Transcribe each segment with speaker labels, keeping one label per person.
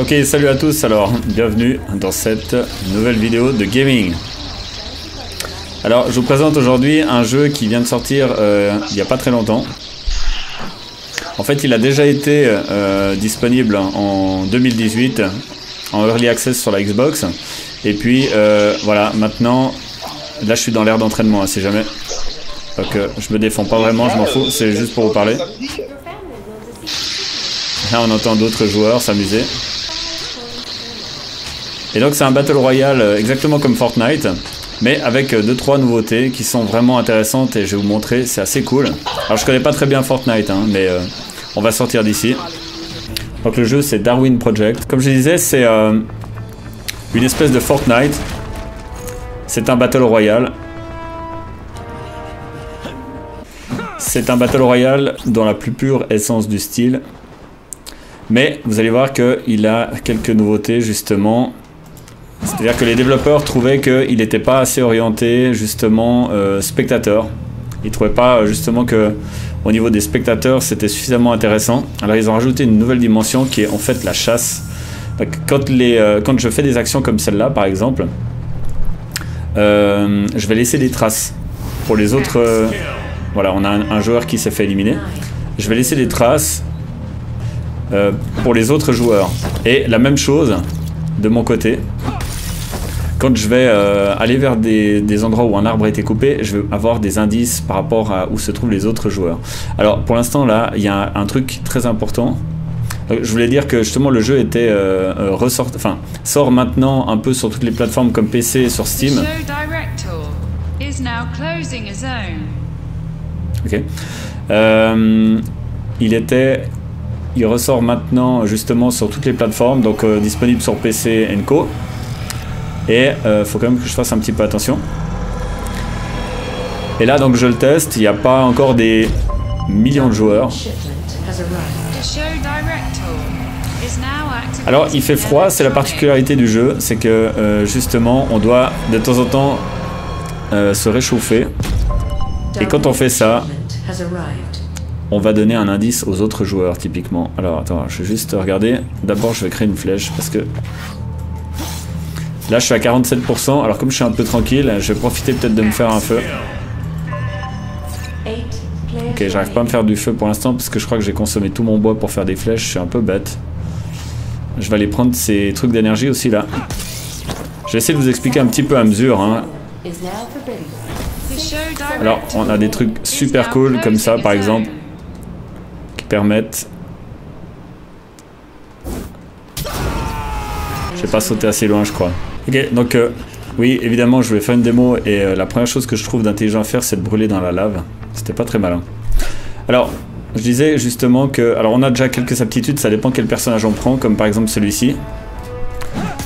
Speaker 1: Ok, salut à tous, alors bienvenue dans cette nouvelle vidéo de gaming. Alors je vous présente aujourd'hui un jeu qui vient de sortir il n'y a pas très longtemps. En fait il a déjà été disponible en 2018 en Early Access sur la Xbox. Et puis voilà, maintenant, là je suis dans l'ère d'entraînement, hein, si jamais. Donc je me défends pas vraiment, je m'en fous, c'est juste pour vous parler. Là on entend d'autres joueurs s'amuser. Et donc c'est un Battle Royale exactement comme Fortnite, mais avec 2-3 nouveautés qui sont vraiment intéressantes et je vais vous montrer, c'est assez cool. Alors je connais pas très bien Fortnite, hein, mais on va sortir d'ici. Donc le jeu c'est Darwin Project. Comme je disais, c'est une espèce de Fortnite. C'est un Battle Royale. C'est un Battle Royale dans la plus pure essence du style. Mais vous allez voir qu'il a quelques nouveautés justement. C'est-à-dire que les développeurs trouvaient qu'il n'était pas assez orienté justement spectateur. Ils ne trouvaient pas justement que au niveau des spectateurs c'était suffisamment intéressant. Alors ils ont rajouté une nouvelle dimension qui est en fait la chasse. Donc, quand je fais des actions comme celle-là par exemple, je vais laisser des traces. Pour les autres, voilà, on a un joueur qui s'est fait éliminer. Je vais laisser des traces pour les autres joueurs. Et la même chose de mon côté. Quand je vais aller vers des endroits où un arbre a été coupé, je vais avoir des indices par rapport à où se trouvent les autres joueurs. Alors pour l'instant là, il y a un truc très important. Je voulais dire que justement le jeu était sort maintenant un peu sur toutes les plateformes comme PC et sur Steam. Ok. Il ressort maintenant justement sur toutes les plateformes, donc disponible sur PC & Co. Et faut quand même que je fasse un petit peu attention. Et là donc je le teste, il n'y a pas encore des millions de joueurs. Alors il fait froid, c'est la particularité du jeu, c'est que justement on doit de temps en temps se réchauffer. Et quand on fait ça, on va donner un indice aux autres joueurs typiquement. Alors attends, je vais juste regarder. D'abord je vais créer une flèche parce que là je suis à 47%, alors comme je suis un peu tranquille, je vais profiter peut-être de me faire un feu. Ok, j'arrive pas à me faire du feu pour l'instant parce que je crois que j'ai consommé tout mon bois pour faire des flèches, je suis un peu bête. Je vais aller prendre ces trucs d'énergie aussi là. Je vais essayer de vous expliquer un petit peu à mesure, hein. Alors on a des trucs super cool comme ça par exemple, qui permettent... Je vais pas sauter assez loin je crois. Ok, donc oui, évidemment je vais faire une démo et la première chose que je trouve d'intelligent à faire c'est de brûler dans la lave. C'était pas très malin. Alors, je disais justement que... Alors on a déjà quelques aptitudes, ça dépend quel personnage on prend, comme par exemple celui-ci.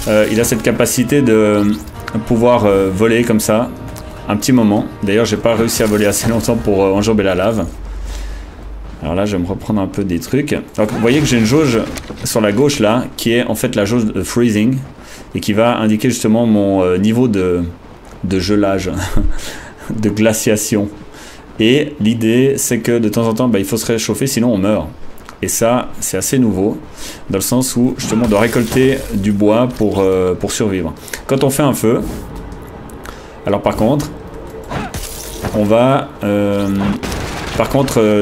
Speaker 1: Il a cette capacité de pouvoir voler comme ça, un petit moment. D'ailleurs j'ai pas réussi à voler assez longtemps pour enjamber la lave. Alors là je vais me reprendre un peu des trucs. Donc vous voyez que j'ai une jauge sur la gauche là, qui est en fait la jauge de freezing. Et qui va indiquer justement mon niveau de gelage, de glaciation. Et l'idée, c'est que de temps en temps, il faut se réchauffer, sinon on meurt. Et ça, c'est assez nouveau, dans le sens où justement on doit récolter du bois pour survivre. Quand on fait un feu, alors par contre, on va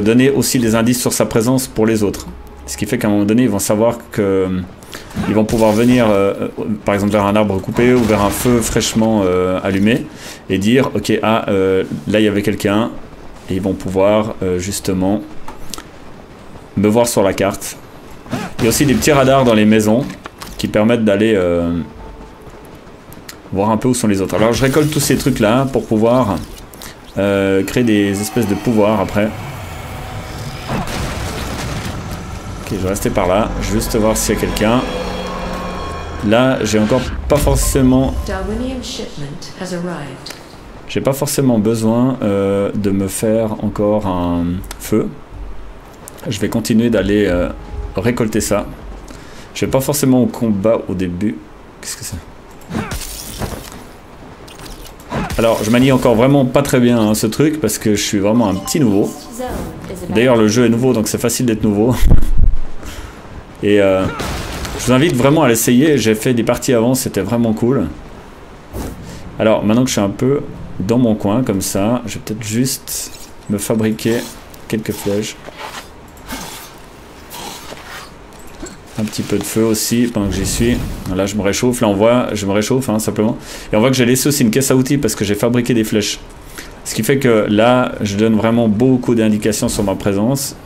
Speaker 1: donner aussi des indices sur sa présence pour les autres. Ce qui fait qu'à un moment donné, ils vont savoir que... Ils vont pouvoir venir, par exemple, vers un arbre coupé ou vers un feu fraîchement allumé et dire, ok, là il y avait quelqu'un, et ils vont pouvoir justement me voir sur la carte. Il y a aussi des petits radars dans les maisons qui permettent d'aller voir un peu où sont les autres. Alors je récolte tous ces trucs là pour pouvoir créer des espèces de pouvoirs après. Ok, je vais rester par là, juste voir s'il y a quelqu'un. Là, j'ai encore pas forcément... J'ai pas forcément besoin de me faire encore un feu. Je vais continuer d'aller récolter ça. Je vais pas forcément au combat au début. Qu'est-ce que c'est? Alors, je manie encore vraiment pas très bien ce truc parce que je suis vraiment un petit nouveau. D'ailleurs, le jeu est nouveau, donc c'est facile d'être nouveau. Et Je vous invite vraiment à l'essayer. J'ai fait des parties avant, c'était vraiment cool. Alors maintenant que je suis un peu dans mon coin comme ça, je vais peut-être juste me fabriquer quelques flèches. Un petit peu de feu aussi pendant que j'y suis. Là je me réchauffe, là on voit, je me réchauffe hein, simplement. Et on voit que j'ai laissé aussi une caisse à outils parce que j'ai fabriqué des flèches. Ce qui fait que là je donne vraiment beaucoup d'indications sur ma présence.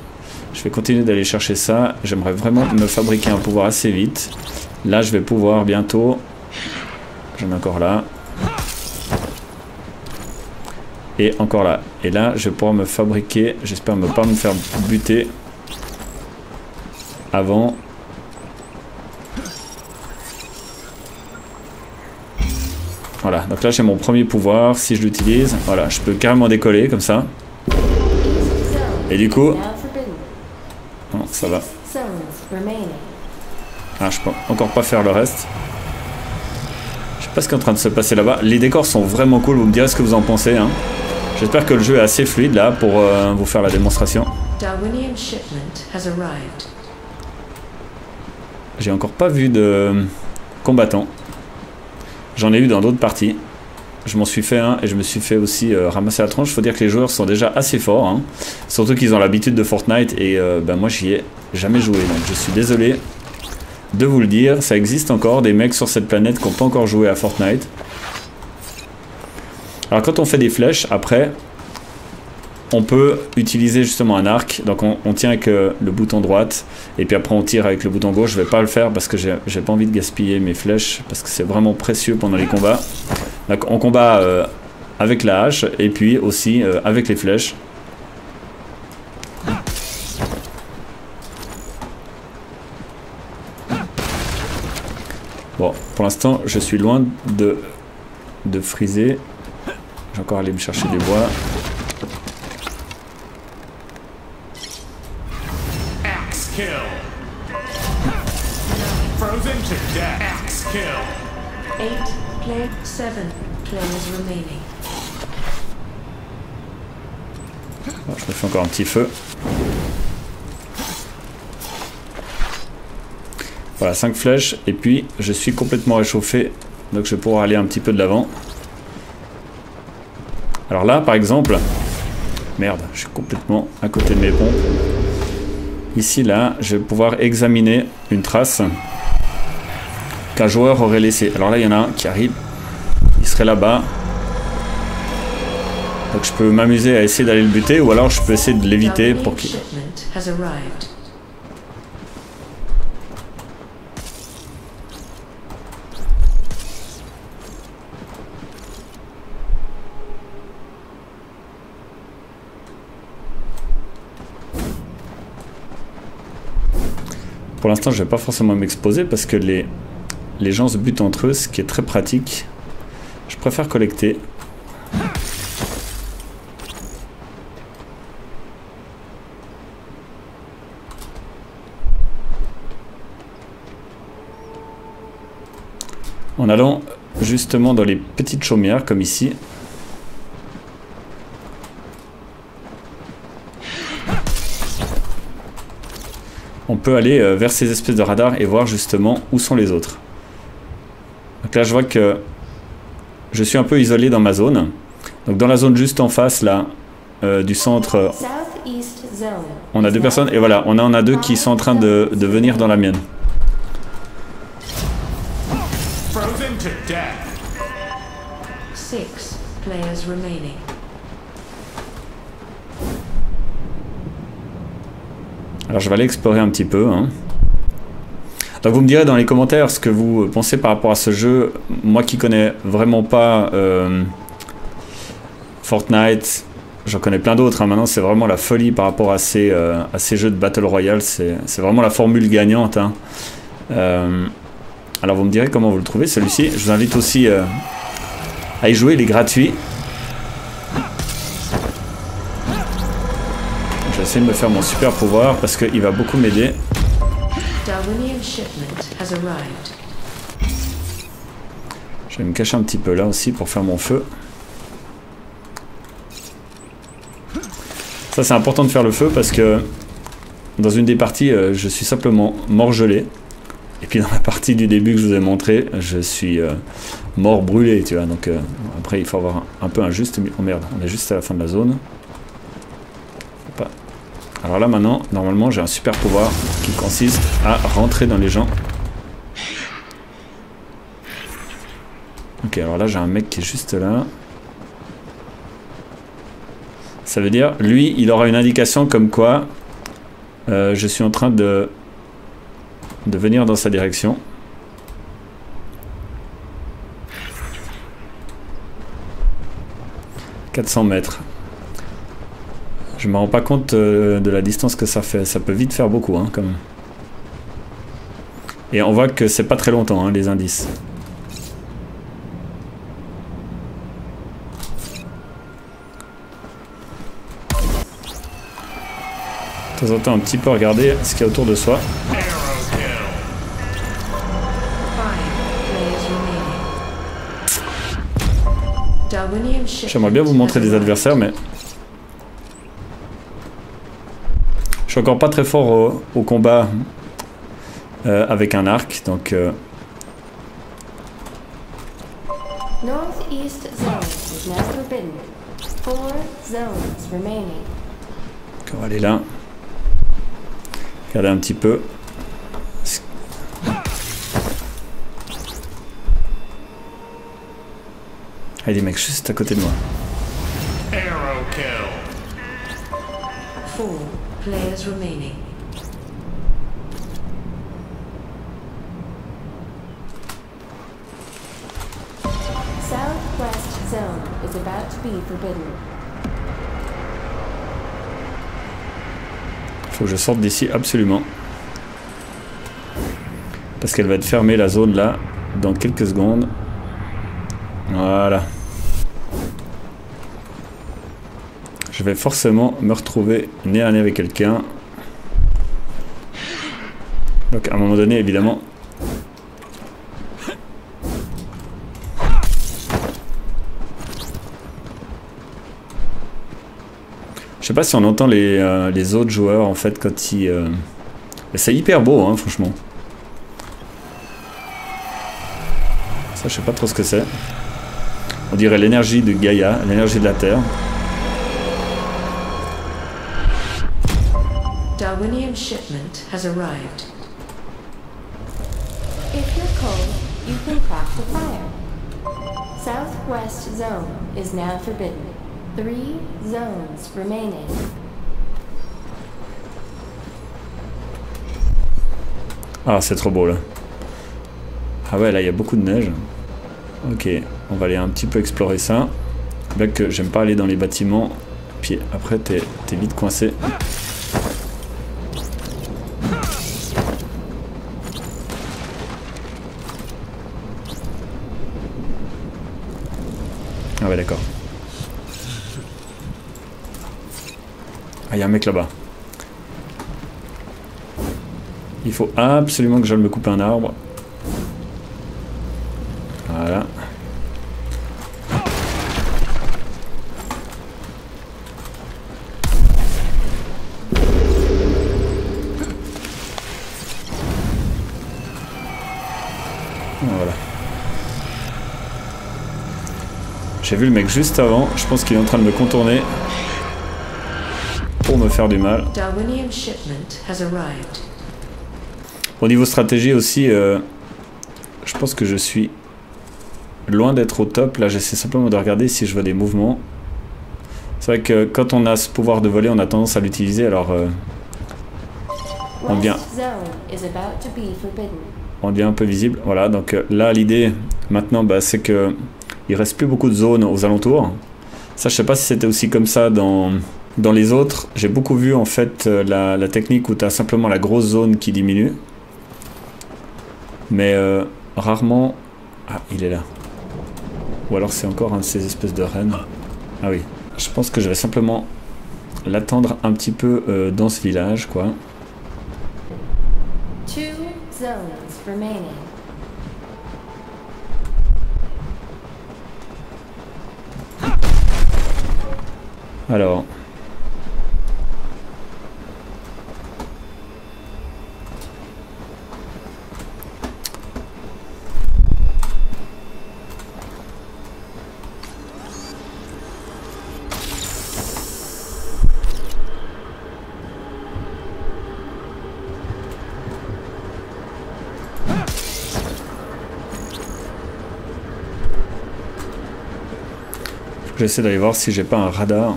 Speaker 1: Je vais continuer d'aller chercher ça. J'aimerais vraiment me fabriquer un pouvoir assez vite. Là je vais pouvoir bientôt... J'en ai encore là. Et encore là. Et là je vais pouvoir me fabriquer, j'espère ne pas me faire buter avant... Voilà, donc là j'ai mon premier pouvoir, si je l'utilise, voilà, je peux carrément décoller comme ça. Et du coup... Non, ça va. Ah, je peux encore pas faire le reste. Je sais pas ce qui est en train de se passer là-bas. Les décors sont vraiment cool, vous me direz ce que vous en pensez. Hein. J'espère que le jeu est assez fluide là pour vous faire la démonstration. J'ai encore pas vu de combattants. J'en ai eu dans d'autres parties. Je m'en suis fait un et je me suis fait aussi ramasser la tronche. Il faut dire que les joueurs sont déjà assez forts. Hein. Surtout qu'ils ont l'habitude de Fortnite et ben moi j'y ai jamais joué. Donc je suis désolé de vous le dire. Ça existe encore des mecs sur cette planète qui n'ont pas encore joué à Fortnite. Alors quand on fait des flèches, après, on peut utiliser justement un arc. Donc on tient avec le bouton droite et puis après on tire avec le bouton gauche. Je vais pas le faire parce que j'ai pas envie de gaspiller mes flèches parce que c'est vraiment précieux pendant les combats. Donc on combat avec la hache et puis aussi avec les flèches. Bon, pour l'instant je suis loin de friser. J'ai encore allé me chercher des bois.
Speaker 2: Frozen to death. Axe kill. 7 players remaining.
Speaker 1: Bon, je me fais encore un petit feu. Voilà, 5 flèches. Et puis, je suis complètement réchauffé. Donc, je vais pouvoir aller un petit peu de l'avant. Alors là, par exemple... Merde, je suis complètement à côté de mes pompes. Ici, là, je vais pouvoir examiner une trace qu'un joueur aurait laissée. Alors là, il y en a un qui arrive. Il serait là-bas. Donc je peux m'amuser à essayer d'aller le buter ou alors je peux essayer de l'éviter pour qu'il... Pour l'instant, je vais pas forcément m'exposer parce que les gens se butent entre eux, ce qui est très pratique. Je préfère collecter. En allant justement dans les petites chaumières comme ici. On peut aller vers ces espèces de radars et voir justement où sont les autres. Donc là je vois que je suis un peu isolé dans ma zone. Donc dans la zone juste en face là du centre, on a 2 personnes et voilà, on en a 2 qui sont en train de venir dans la mienne. Alors je vais aller explorer un petit peu. Hein. Donc vous me direz dans les commentaires ce que vous pensez par rapport à ce jeu. Moi qui connais vraiment pas Fortnite, j'en connais plein d'autres. Hein. Maintenant c'est vraiment la folie par rapport à ces jeux de Battle Royale. C'est vraiment la formule gagnante. Hein. Alors vous me direz comment vous le trouvez celui-ci. Je vous invite aussi à y jouer, il est gratuit. Je vais essayer de me faire mon super pouvoir parce qu'il va beaucoup m'aider. Je vais me cacher un petit peu là aussi pour faire mon feu. Ça c'est important de faire le feu parce que dans une des parties je suis simplement morgelé. Et puis dans la partie du début que je vous ai montré, je suis mort brûlé, tu vois. Donc après il faut avoir un peu un juste... Oh merde, on est juste à la fin de la zone. Faut pas... Alors là maintenant, normalement j'ai un super pouvoir qui consiste à rentrer dans les gens. Ok, alors là j'ai un mec qui est juste là. Ça veut dire, lui, il aura une indication comme quoi je suis en train de venir dans sa direction. « 400 mètres. Je me rends pas compte de la distance que ça fait. Ça peut vite faire beaucoup, hein, comme. Et on voit que c'est pas très longtemps, hein, les indices. De temps en temps, un petit peu regarder ce qu'il y a autour de soi. J'aimerais bien vous montrer des adversaires, mais je suis encore pas très fort au combat avec un arc, donc
Speaker 3: Northeast zone is now forbidden. 4 zones remaining.
Speaker 1: on va aller là. Regardez un petit peu. Ah, des mecs juste à côté de moi.
Speaker 2: Arrow kill.
Speaker 3: 4 players remaining. Southwest zone is about to be forbidden.
Speaker 1: Faut que je sorte d'ici absolument. Parce qu'elle va être fermée la zone là dans quelques secondes. Voilà. Je vais forcément me retrouver nez à nez avec quelqu'un. Donc à un moment donné évidemment. Je sais pas si on entend les autres joueurs en fait quand ils... C'est hyper beau hein, franchement. Ça je sais pas trop ce que c'est. On dirait l'énergie de Gaïa, l'énergie de la Terre.
Speaker 3: Darwinian shipment has arrived. If you're cold, you can crack the fire. Southwest zone is now forbidden. 3 zones remaining.
Speaker 1: Ah, c'est trop beau là. Ah ouais, là il y a beaucoup de neige. Ok, on va aller un petit peu explorer ça. Bien que j'aime pas aller dans les bâtiments. Puis après, t'es vite coincé. Ah ouais, d'accord. Ah, il y a un mec là-bas. Il faut absolument que j'aille me couper un arbre. Voilà. Voilà. J'ai vu le mec juste avant. Je pense qu'il est en train de me contourner pour me faire du mal.
Speaker 3: Darwinian shipment has arrived.
Speaker 1: Au niveau stratégie aussi, je pense que je suis loin d'être au top. Là, j'essaie simplement de regarder si je vois des mouvements. C'est vrai que quand on a ce pouvoir de voler, on a tendance à l'utiliser. Alors, on devient un peu visible. Voilà, donc là, l'idée maintenant, bah, c'est que il reste plus beaucoup de zones aux alentours. Ça, je sais pas si c'était aussi comme ça dans les autres. J'ai beaucoup vu en fait la technique où tu as simplement la grosse zone qui diminue. Mais rarement... Ah, il est là. Ou alors c'est encore un de ces espèces de rennes. Ah oui. Je pense que je vais simplement l'attendre un petit peu dans ce village, quoi.
Speaker 3: 2 zones remaining.
Speaker 1: Alors... J'essaie d'aller voir si j'ai pas un radar.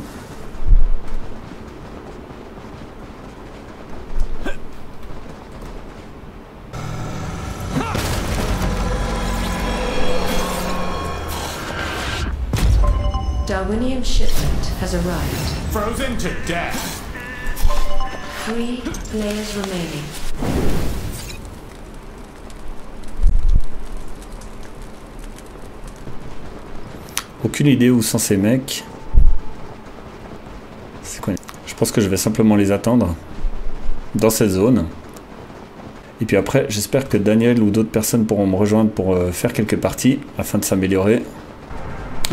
Speaker 4: Darwinian shipment has arrived.
Speaker 2: Frozen to death.
Speaker 4: 3 players remaining.
Speaker 1: Aucune idée où sont ces mecs. C'est quoi? Je pense que je vais simplement les attendre dans cette zone. Et puis après, j'espère que Daniel ou d'autres personnes pourront me rejoindre pour faire quelques parties afin de s'améliorer.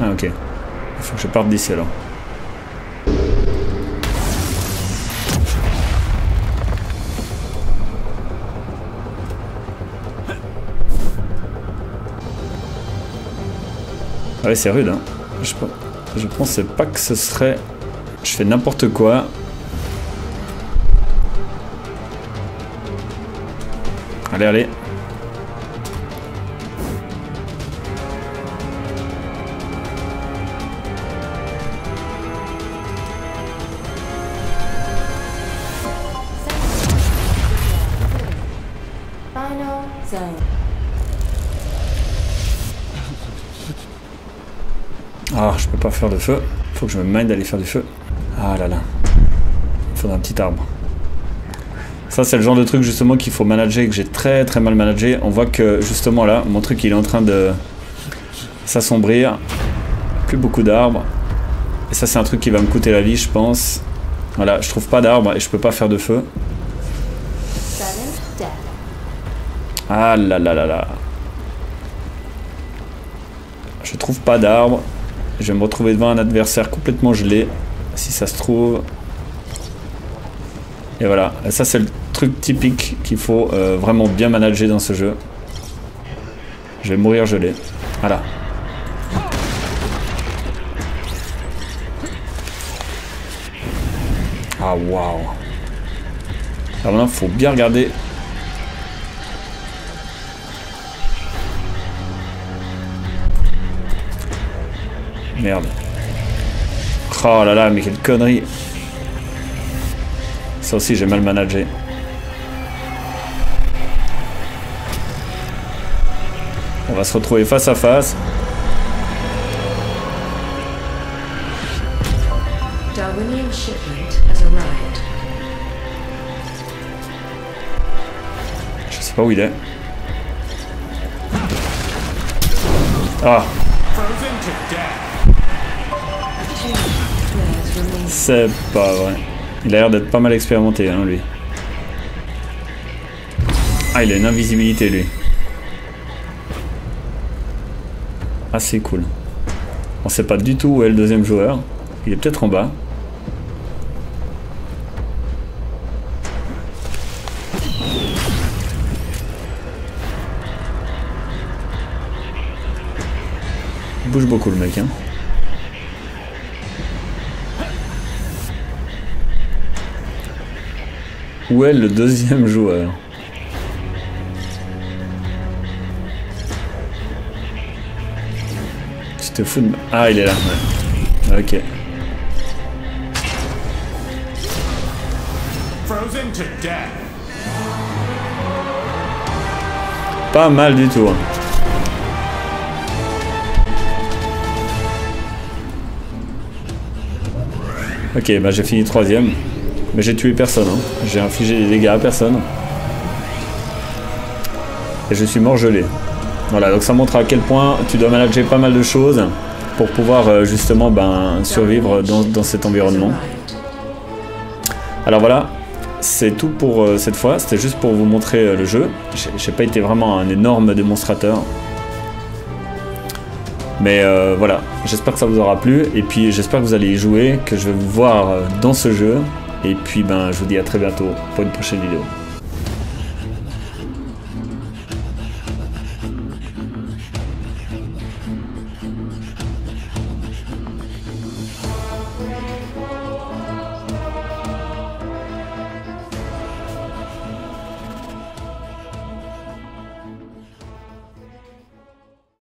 Speaker 1: Ah ok. Il faut que je parte d'ici alors. Ah ouais, c'est rude, hein. Je pensais pas que ce serait... Je fais n'importe quoi. Allez, allez.
Speaker 3: Final zone.
Speaker 1: Ah, je peux pas faire de feu. Faut que je me mine d'aller faire du feu. Ah là là. Il faudra un petit arbre. Ça, c'est le genre de truc justement qu'il faut manager et que j'ai très très mal managé. On voit que justement là, mon truc il est en train de s'assombrir. Plus beaucoup d'arbres. Et ça, c'est un truc qui va me coûter la vie, je pense. Voilà, je trouve pas d'arbres et je peux pas faire de feu. Ah là là là là. Je trouve pas d'arbres. Je vais me retrouver devant un adversaire complètement gelé, si ça se trouve. Et voilà, et ça c'est le truc typique qu'il faut vraiment bien manager dans ce jeu. Je vais mourir gelé. Voilà. Ah waouh. Alors maintenant, il faut bien regarder. Merde. Oh là là, mais quelle connerie. Ça aussi, j'ai mal managé. On va se retrouver face à face.
Speaker 4: Darwinian shipment has arrived.
Speaker 1: Je sais pas où il est. Ah.
Speaker 2: Frozen to death.
Speaker 4: 2 players remaining.
Speaker 1: C'est pas vrai. Il a l'air d'être pas mal expérimenté, hein, lui. Ah, il a une invisibilité, lui. Ah, c'est cool. On sait pas du tout où est le deuxième joueur. Il est peut-être en bas. Il bouge beaucoup, le mec, hein. Où est le deuxième joueur? Tu te fous de... Ah, il est là, ouais. Ok.
Speaker 2: Frozen to death.
Speaker 1: Pas mal du tout, hein. Ok, bah j'ai fini 3ème. Mais j'ai tué personne, hein. J'ai infligé des dégâts à personne. Et je suis mort gelé. Voilà, donc ça montre à quel point tu dois manager pas mal de choses pour pouvoir justement survivre dans cet environnement. Alors voilà, c'est tout pour cette fois. C'était juste pour vous montrer le jeu. J'ai pas été vraiment un énorme démonstrateur. Mais voilà, j'espère que ça vous aura plu. Et puis j'espère que vous allez y jouer, que je vais vous voir dans ce jeu. Et puis je vous dis à très bientôt pour une prochaine vidéo.